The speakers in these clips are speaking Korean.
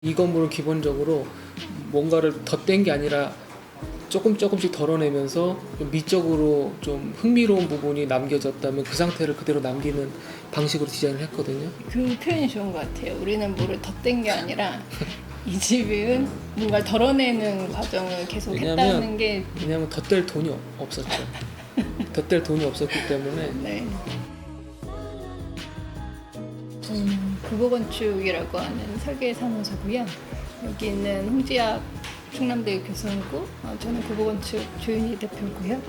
이 건물은 기본적으로 뭔가를 덧댄 게 아니라 조금씩 덜어내면서 좀 미적으로 좀 흥미로운 부분이 남겨졌다면 그 상태를 그대로 남기는 방식으로 디자인을 했거든요. 그 표현이 좋은 것 같아요. 우리는 뭐를 덧댄 게 아니라 이 집은 뭔가 덜어내는 과정을 계속 했다는 게. 왜냐하면 덧댈 돈이 없었죠. 덧댈 돈이 없었기 때문에. 네. 구보건축이라고 하는 설계 사무소고요. 여기는 홍지학 충남대 교수이고 저는 구보건축 조윤희 대표고요.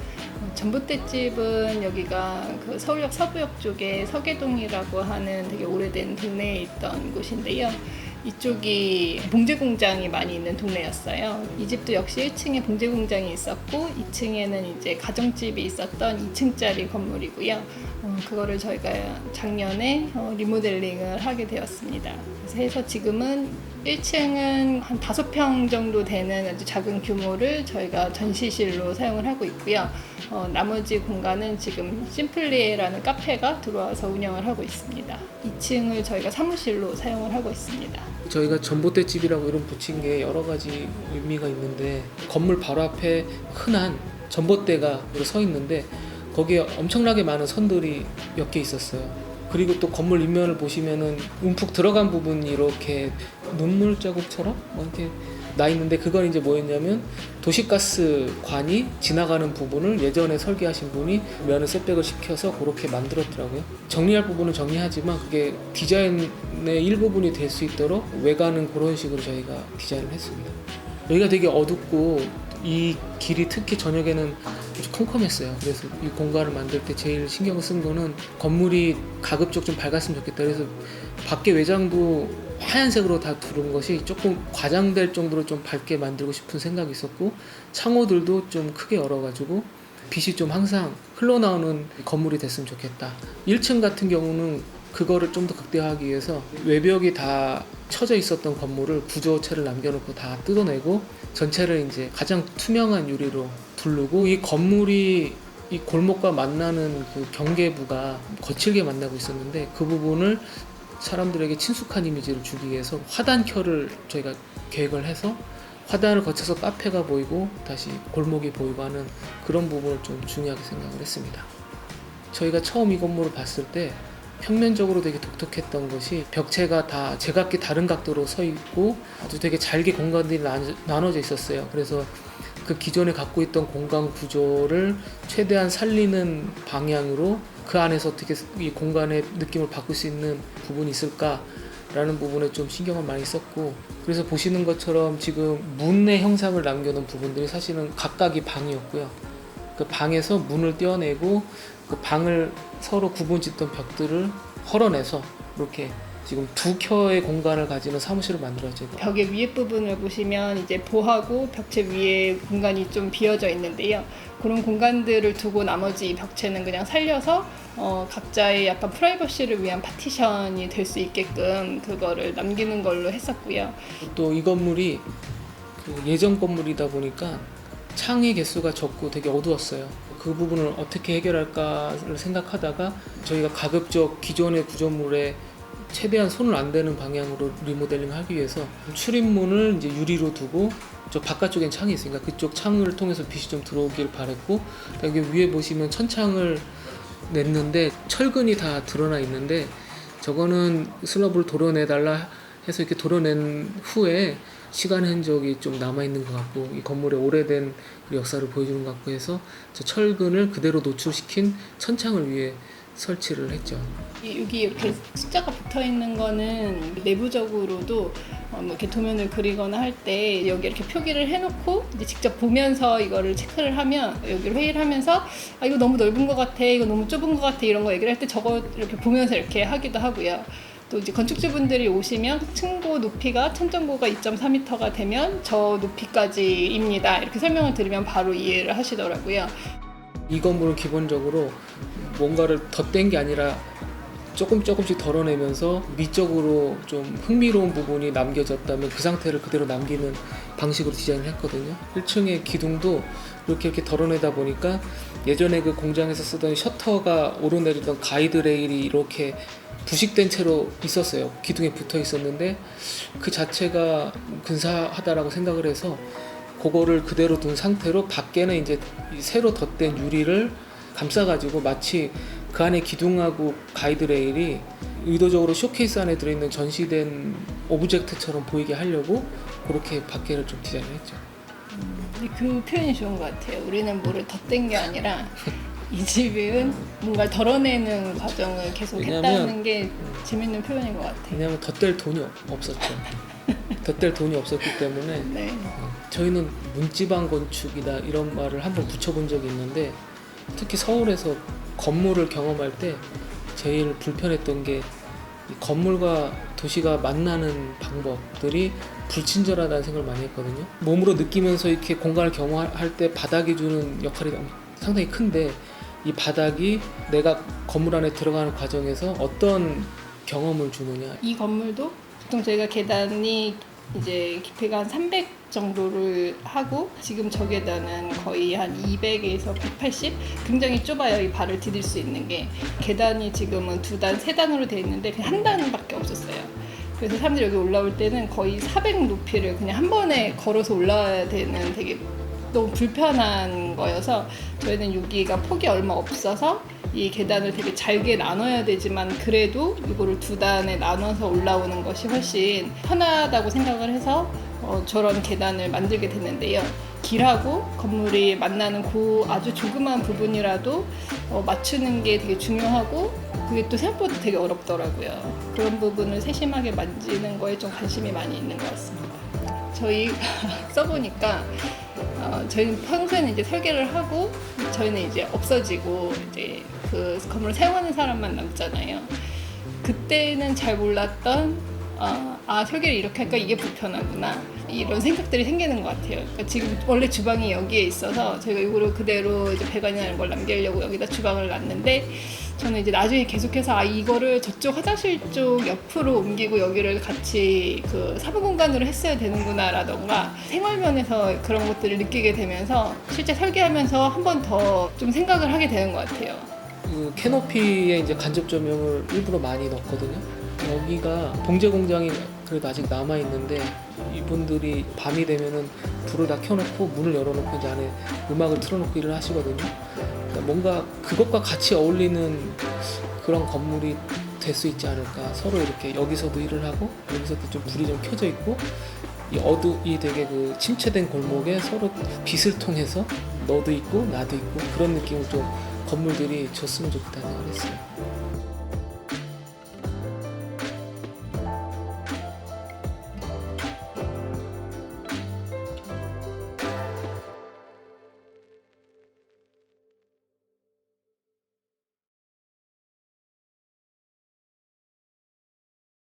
전봇대집은 여기가 그 서울역 서부역 쪽에 서계동이라고 하는 되게 오래된 동네에 있던 곳인데요. 이쪽이 봉제 공장이 많이 있는 동네였어요. 이 집도 역시 1층에 봉제 공장이 있었고 2층에는 이제 가정집이 있었던 2층짜리 건물이고요. 그거를 저희가 작년에 리모델링을 하게 되었습니다. 그래서 해서 지금은 1층은 한 5평 정도 되는 아주 작은 규모를 저희가 전시실로 사용을 하고 있고요. 나머지 공간은 지금 심플리에라는 카페가 들어와서 운영을 하고 있습니다. 2층을 저희가 사무실로 사용을 하고 있습니다. 저희가 전봇대집이라고 이름 붙인 게 여러 가지 의미가 있는데, 건물 바로 앞에 흔한 전봇대가 서 있는데 거기에 엄청나게 많은 선들이 몇 개 있었어요. 그리고 또 건물 인면을 보시면은 움푹 들어간 부분이 이렇게 눈물 자국처럼 이렇게 나 있는데, 그건 이제 뭐였냐면 도시가스 관이 지나가는 부분을 예전에 설계하신 분이 면을 셋백을 시켜서 그렇게 만들었더라고요. 정리할 부분은 정리하지만 그게 디자인의 일부분이 될 수 있도록 외관은 그런 식으로 저희가 디자인을 했습니다. 여기가 되게 어둡고 이 길이 특히 저녁에는 아주 컴컴했어요. 그래서 이 공간을 만들 때 제일 신경을 쓴 거는 건물이 가급적 좀 밝았으면 좋겠다. 그래서 밖에 외장도 하얀색으로 다 두른 것이 조금 과장될 정도로 좀 밝게 만들고 싶은 생각이 있었고, 창호들도 좀 크게 열어가지고 빛이 좀 항상 흘러나오는 건물이 됐으면 좋겠다. 1층 같은 경우는 그거를 좀 더 극대화하기 위해서 외벽이 다 쳐져 있었던 건물을 구조체를 남겨놓고 다 뜯어내고 전체를 이제 가장 투명한 유리로 두르고, 이 건물이 이 골목과 만나는 그 경계부가 거칠게 만나고 있었는데 그 부분을 사람들에게 친숙한 이미지를 주기 위해서 화단켜를 저희가 계획을 해서 화단을 거쳐서 카페가 보이고 다시 골목이 보이고 하는 그런 부분을 좀 중요하게 생각을 했습니다. 저희가 처음 이 건물을 봤을 때 평면적으로 되게 독특했던 것이 벽체가 다 제각기 다른 각도로 서 있고 아주 되게 잘게 공간들이 나눠져 있었어요. 그래서 그 기존에 갖고 있던 공간 구조를 최대한 살리는 방향으로 그 안에서 어떻게 이 공간의 느낌을 바꿀 수 있는 부분이 있을까라는 부분에 좀 신경을 많이 썼고, 그래서 보시는 것처럼 지금 문의 형상을 남겨놓은 부분들이 사실은 각각이 방이었고요. 그 방에서 문을 떼어내고 그 방을 서로 구분짓던 벽들을 헐어내서 이렇게 지금 2켜의 공간을 가지는 사무실을 만들었죠. 벽의 위에 부분을 보시면 이제 보하고 벽체 위에 공간이 좀 비어져 있는데요. 그런 공간들을 두고 나머지 벽체는 그냥 살려서 각자의 약간 프라이버시를 위한 파티션이 될 수 있게끔 그거를 남기는 걸로 했었고요. 또 이 건물이 그 예전 건물이다 보니까 창의 개수가 적고 되게 어두웠어요. 그 부분을 어떻게 해결할까를 생각하다가 저희가 가급적 기존의 구조물에 최대한 손을 안 대는 방향으로 리모델링을 하기 위해서 출입문을 이제 유리로 두고 저 바깥쪽엔 창이 있으니까 그쪽 창을 통해서 빛이 좀 들어오길 바랬고, 여기 위에 보시면 천창을 냈는데 철근이 다 드러나 있는데 저거는 슬러브를 도려내달라 해서 이렇게 도려낸 후에 시간 흔적이 좀 남아있는 것 같고 이 건물의 오래된 역사를 보여주는 것 같고 해서 저 철근을 그대로 노출시킨 천창을 위해 설치를 했죠. 여기 이렇게 숫자가 붙어 있는 거는 내부적으로도 뭐 이렇게 도면을 그리거나 할 때 여기 이렇게 표기를 해놓고 이제 직접 보면서 이거를 체크를 하면, 여기를 회의를 하면서 이거 너무 넓은 것 같아, 이거 너무 좁은 것 같아 이런 거 얘기를 할 때 저거 이렇게 보면서 이렇게 하기도 하고요. 또 이제 건축주분들이 오시면 층고 높이가 천정고가 2.4m가 되면 저 높이까지입니다 이렇게 설명을 드리면 바로 이해를 하시더라고요. 이 건물은 기본적으로 뭔가를 덧댄 게 아니라 조금씩 덜어내면서 미적으로 좀 흥미로운 부분이 남겨졌다면 그 상태를 그대로 남기는 방식으로 디자인을 했거든요. 1층의 기둥도 이렇게 덜어내다 보니까 예전에 그 공장에서 쓰던 셔터가 오르내리던 가이드 레일이 이렇게 부식된 채로 있었어요. 기둥에 붙어 있었는데 그 자체가 근사하다라고 생각을 해서 그거를 그대로 둔 상태로 밖에는 이제 이 새로 덧댄 유리를 감싸가지고 마치 그 안에 기둥하고 가이드레일이 의도적으로 쇼케이스 안에 들어있는 전시된 오브젝트처럼 보이게 하려고 그렇게 밖에를 좀 디자인을 했죠. 근데 그 표현이 좋은 것 같아요. 우리는 뭐를 덧댄 게 아니라 이 집은 뭔가 덜어내는 과정을 계속 왜냐면, 했다는 게 재밌는 표현인 것 같아요. 왜냐하면 덧댈 돈이 없었죠. 덧댈 돈이 없었기 때문에 네. 저희는 문지방 건축이다 이런 말을 한번 붙여본 적이 있는데 특히 서울에서 건물을 경험할 때 제일 불편했던 게 이 건물과 도시가 만나는 방법들이 불친절하다는 생각을 많이 했거든요. 몸으로 느끼면서 이렇게 공간을 경험할 때 바닥이 주는 역할이 상당히 큰데 이 바닥이 내가 건물 안에 들어가는 과정에서 어떤 경험을 주느냐. 이 건물도 보통 저희가 계단이 이제 깊이가 한 300 정도를 하고 지금 저 계단은 거의 한 200에서 180 굉장히 좁아요. 이 발을 디딜 수 있는 게 계단이 지금은 2단, 3단으로 되어 있는데 그냥 한 단밖에 없었어요. 그래서 사람들이 여기 올라올 때는 거의 400 높이를 그냥 한 번에 걸어서 올라와야 되는 되게 너무 불편한 거여서 저희는 여기가 폭이 얼마 없어서 이 계단을 되게 잘게 나눠야 되지만 그래도 이거를 2단에 나눠서 올라오는 것이 훨씬 편하다고 생각을 해서 저런 계단을 만들게 됐는데요. 길하고 건물이 만나는 그 아주 조그만 부분이라도 맞추는 게 되게 중요하고 그게 또 생각보다 되게 어렵더라고요. 그런 부분을 세심하게 만지는 거에 좀 관심이 많이 있는 것 같습니다. 저희가 써보니까 저희는 평소에는 이제 설계를 하고 저희는 이제 없어지고 이제 그 건물을 사용하는 사람만 남잖아요. 그때는 잘 몰랐던 설계를 이렇게 할까 이게 불편하구나 이런 생각들이 생기는 것 같아요. 그러니까 지금 원래 주방이 여기에 있어서 저희가 이거를 그대로 이제 배관이라는 걸 남기려고 여기다 주방을 놨는데 저는 이제 나중에 계속해서 이거를 저쪽 화장실 쪽 옆으로 옮기고 여기를 같이 그 사무 공간으로 했어야 되는구나라던가 생활면에서 그런 것들을 느끼게 되면서 실제 설계하면서 한 번 더 좀 생각을 하게 되는 것 같아요. 그 캐노피에 이제 간접 조명을 일부러 많이 넣었거든요. 여기가 봉제 공장이 그래도 아직 남아 있는데 이분들이 밤이 되면은 불을 다 켜놓고 문을 열어놓고 이제 안에 음악을 틀어놓고 일을 하시거든요. 그러니까 뭔가 그것과 같이 어울리는 그런 건물이 될 수 있지 않을까. 서로 이렇게 여기서도 일을 하고 여기서도 좀 불이 좀 켜져 있고 이 되게 그 침체된 골목에 서로 빛을 통해서 너도 있고 나도 있고 그런 느낌을 좀 건물들이 줬으면 좋겠다는 생각을 했어요.